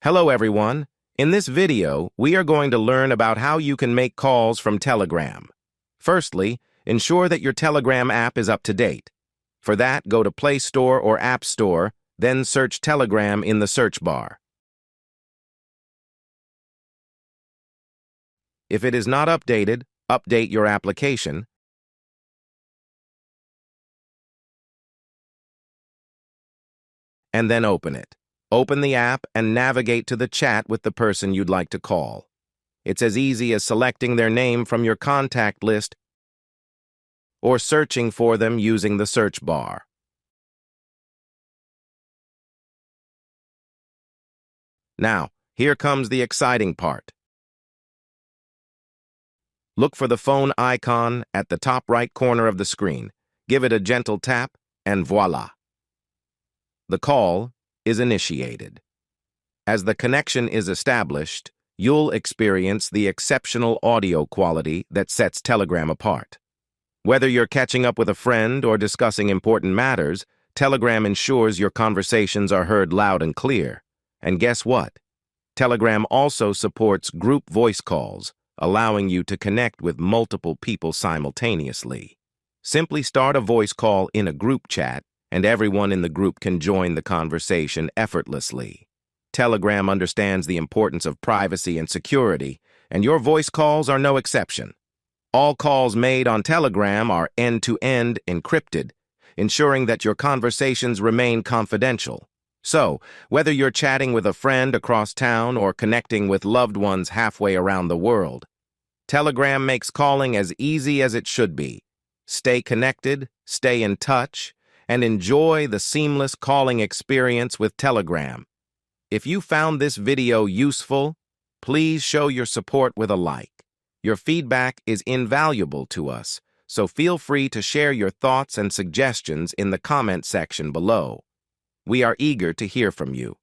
Hello everyone. In this video, we are going to learn about how you can make calls from Telegram. Firstly, ensure that your Telegram app is up to date. For that, go to Play Store or App Store, then search Telegram in the search bar. If it is not updated, update your application, and then open it. Open the app and navigate to the chat with the person you'd like to call. It's as easy as selecting their name from your contact list or searching for them using the search bar. Now, here comes the exciting part. Look for the phone icon at the top right corner of the screen. Give it a gentle tap, and voila! The call is initiated. As the connection is established, you'll experience the exceptional audio quality that sets Telegram apart. Whether you're catching up with a friend or discussing important matters, Telegram ensures your conversations are heard loud and clear. And guess what? Telegram also supports group voice calls, allowing you to connect with multiple people simultaneously. Simply start a voice call in a group chat, and everyone in the group can join the conversation effortlessly. Telegram understands the importance of privacy and security, and your voice calls are no exception. All calls made on Telegram are end-to-end encrypted, ensuring that your conversations remain confidential. So, whether you're chatting with a friend across town or connecting with loved ones halfway around the world, Telegram makes calling as easy as it should be. Stay connected, stay in touch, and enjoy the seamless calling experience with Telegram. If you found this video useful, please show your support with a like. Your feedback is invaluable to us, so feel free to share your thoughts and suggestions in the comment section below. We are eager to hear from you.